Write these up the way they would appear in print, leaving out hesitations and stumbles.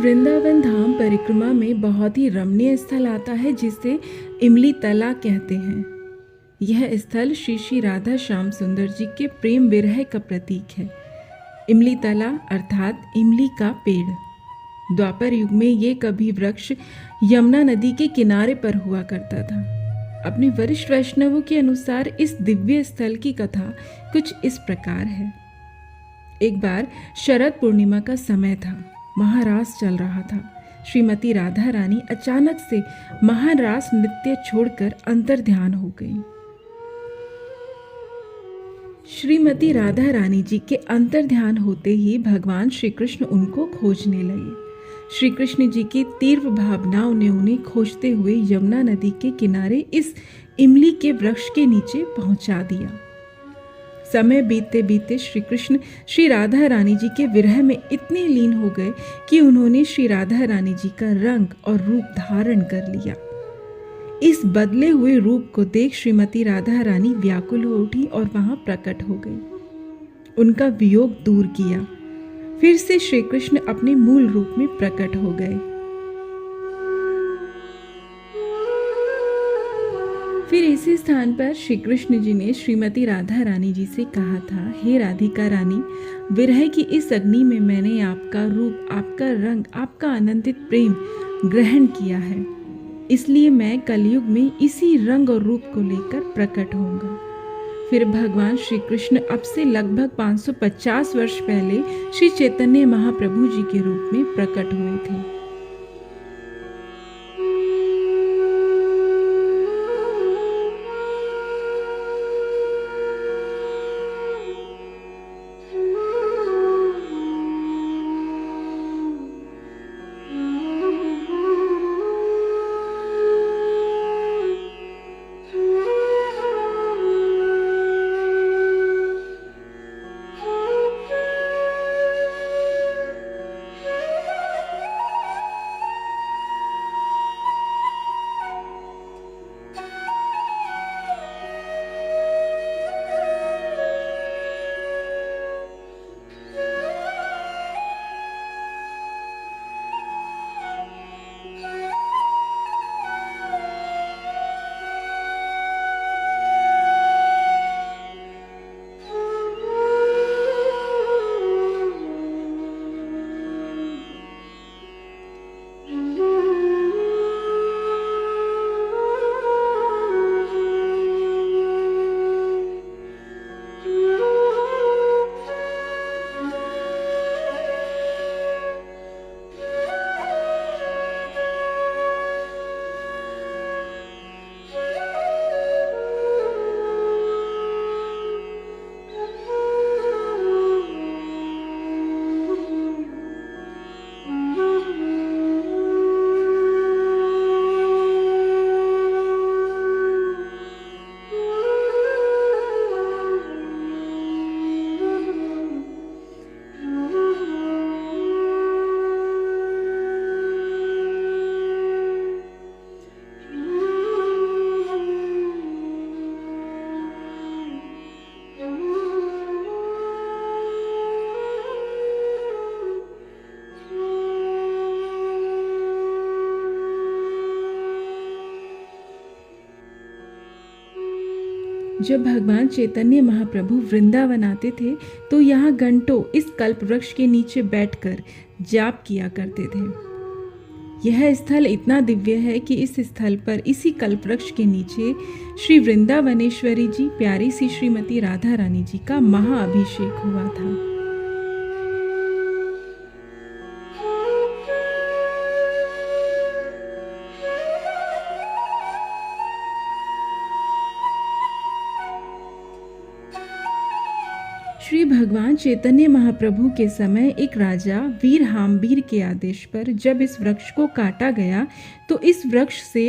वृंदावन धाम परिक्रमा में बहुत ही रमणीय स्थल आता है जिसे इमली तला कहते हैं। यह स्थल श्री श्री राधा श्याम सुंदर जी के प्रेम विरह का प्रतीक है। इमली तला अर्थात इमली का पेड़। द्वापर युग में ये कभी वृक्ष यमुना नदी के किनारे पर हुआ करता था। अपने वरिष्ठ वैष्णवों के अनुसार इस दिव्य स्थल की कथा कुछ इस प्रकार है। एक बार शरद पूर्णिमा का समय था। महारास चल रहा था। श्रीमती राधा रानी अचानक से महारास नृत्य छोड़कर अंतर ध्यान हो गई। श्रीमती राधा रानी जी के अंतर ध्यान होते ही भगवान श्री कृष्ण उनको खोजने लगे। श्री कृष्ण जी की तीव्र भावनाओं ने उन्हें खोजते हुए यमुना नदी के किनारे इस इमली के वृक्ष के नीचे पहुंचा दिया। समय बीतते बीतते श्री कृष्ण श्री राधा रानी जी के विरह में इतने लीन हो गए कि उन्होंने श्री राधा रानी जी का रंग और रूप धारण कर लिया। इस बदले हुए रूप को देख श्रीमती राधा रानी व्याकुल हो उठी और वहां प्रकट हो गई। उनका वियोग दूर किया। फिर से श्री कृष्ण अपने मूल रूप में प्रकट हो गए। फिर इसी स्थान पर श्री कृष्ण जी ने श्रीमती राधा रानी जी से कहा था, हे राधिका रानी, विरह की इस अग्नि में मैंने आपका रूप, आपका रंग, आपका आनंदित प्रेम ग्रहण किया है। इसलिए मैं कलयुग में इसी रंग और रूप को लेकर प्रकट होऊंगा। फिर भगवान श्री कृष्ण अब से लगभग 550 वर्ष पहले श्री चैतन्य महाप्रभु जी के रूप में प्रकट हुए थे। जब भगवान चैतन्य महाप्रभु वृंदावन आते थे तो यहाँ घंटों इस कल्प वृक्ष के नीचे बैठकर जाप किया करते थे। यह स्थल इतना दिव्य है कि इस स्थल पर इसी कल्प वृक्ष के नीचे श्री वृंदावनेश्वरी जी प्यारी सी श्रीमती राधा रानी जी का महाअभिषेक हुआ था। श्री भगवान चैतन्य महाप्रभु के समय एक राजा वीर हामबीर के आदेश पर जब इस वृक्ष को काटा गया तो इस वृक्ष से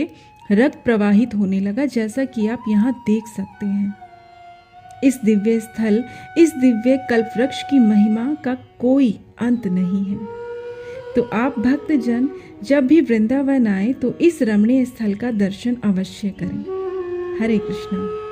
रक्त प्रवाहित होने लगा, जैसा कि आप यहाँ देख सकते हैं। इस दिव्य स्थल, इस दिव्य कल्प वृक्ष की महिमा का कोई अंत नहीं है। तो आप भक्तजन जब भी वृंदावन आए तो इस रमणीय स्थल का दर्शन अवश्य करें। हरे कृष्णा।